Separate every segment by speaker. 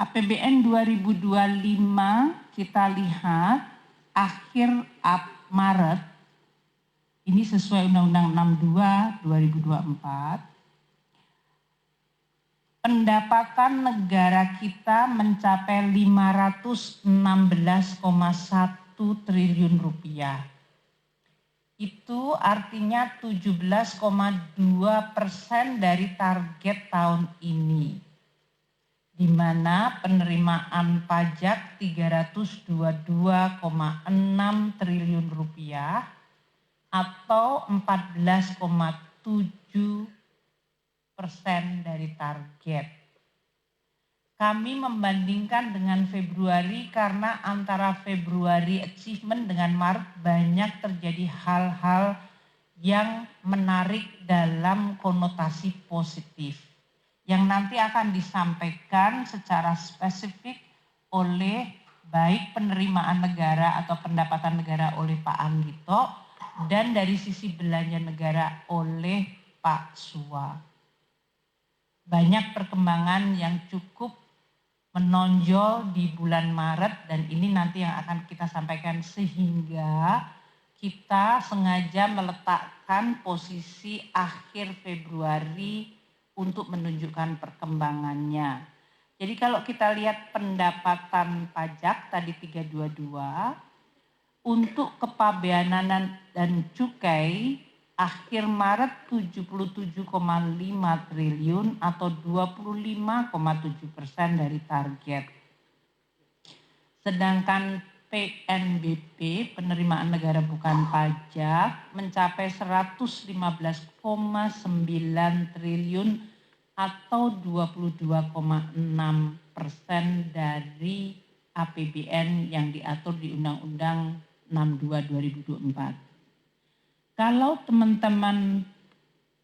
Speaker 1: APBN 2025 kita lihat akhir Maret, ini sesuai Undang-Undang 62 2024, pendapatan negara kita mencapai 516,1 triliun rupiah. Itu artinya 17,2% dari target tahun ini, di mana penerimaan pajak 322,6 triliun rupiah atau 14,7% dari target. Kami membandingkan dengan Februari karena antara Februari achievement dengan Maret banyak terjadi hal-hal yang menarik dalam konotasi positif, yang nanti akan disampaikan secara spesifik oleh baik penerimaan negara atau pendapatan negara oleh Pak Anggito dan dari sisi belanja negara oleh Pak Suwa. Banyak perkembangan yang cukup menonjol di bulan Maret dan ini nanti yang akan kita sampaikan, sehingga kita sengaja meletakkan posisi akhir Februari untuk menunjukkan perkembangannya. Jadi kalau kita lihat pendapatan pajak tadi 322, untuk kepabeanan dan cukai akhir Maret 77,5 triliun atau 25,7% dari target. Sedangkan PNBP, penerimaan negara bukan pajak, mencapai 115,9 triliun atau 22,6% dari APBN yang diatur di Undang-Undang 62 2024. Kalau teman-teman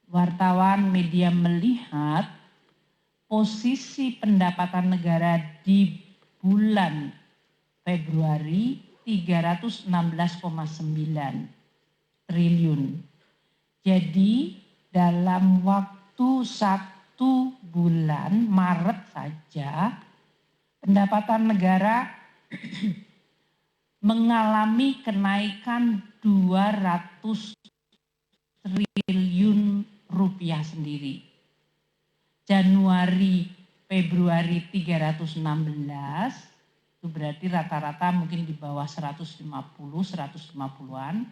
Speaker 1: wartawan media melihat posisi pendapatan negara di bulan Februari 316,9 triliun. Jadi dalam waktu 1 bulan Maret saja pendapatan negara mengalami kenaikan 200 triliun rupiah sendiri. Januari, Februari 316, itu berarti rata-rata mungkin di bawah 150-150-an.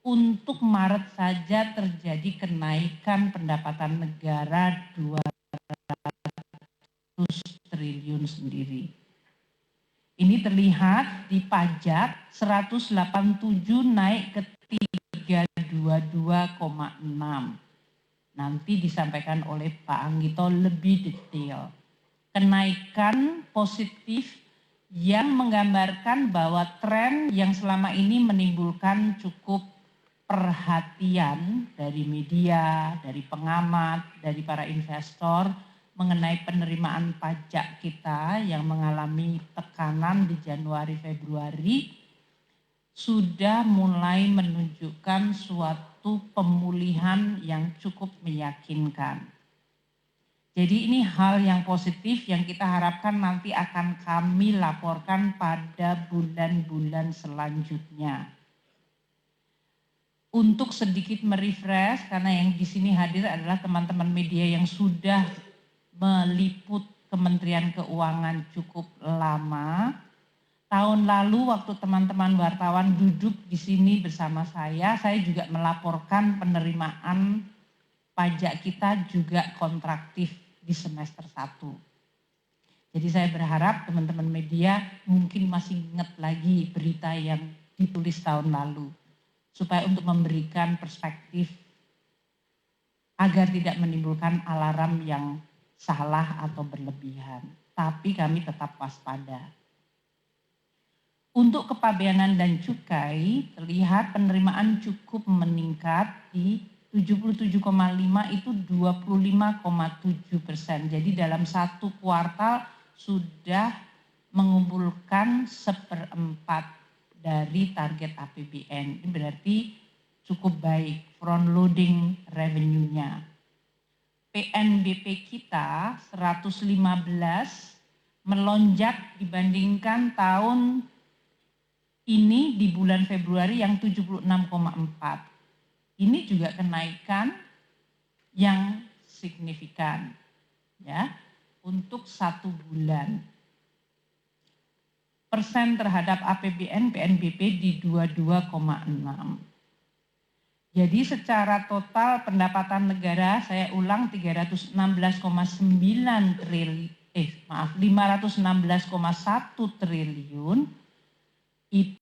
Speaker 1: Untuk Maret saja terjadi kenaikan pendapatan negara 200 triliun sendiri. Ini terlihat di pajak 187 naik ke 322,6. Nanti disampaikan oleh Pak Anggito lebih detail. Kenaikan positif yang menggambarkan bahwa tren yang selama ini menimbulkan cukup perhatian dari media, dari pengamat, dari para investor mengenai penerimaan pajak kita yang mengalami tekanan di Januari-Februari sudah mulai menunjukkan suatu pemulihan yang cukup meyakinkan. Jadi ini hal yang positif yang kita harapkan nanti akan kami laporkan pada bulan-bulan selanjutnya. Untuk sedikit merefresh, karena yang di sini hadir adalah teman-teman media yang sudah meliput Kementerian Keuangan cukup lama. Tahun lalu waktu teman-teman wartawan duduk di sini bersama saya juga melaporkan penerimaan pajak kita juga kontraktif di semester 1. Jadi saya berharap teman-teman media mungkin masih ingat lagi berita yang ditulis tahun lalu, supaya untuk memberikan perspektif agar tidak menimbulkan alarm yang salah atau berlebihan. Tapi kami tetap waspada. Untuk kepabeanan dan cukai, terlihat penerimaan cukup meningkat di 77,5 itu 25,7%. Jadi dalam satu kuartal sudah mengumpulkan 1/4 dari target APBN. Ini berarti cukup baik front loading revenue-nya. PNBP kita 115 melonjak dibandingkan tahun ini di bulan Februari yang 76,4. Ini juga kenaikan yang signifikan ya untuk 1 bulan. Persen terhadap APBN PNBP di 22,6. Jadi secara total pendapatan negara, saya ulang 516,1 triliun itu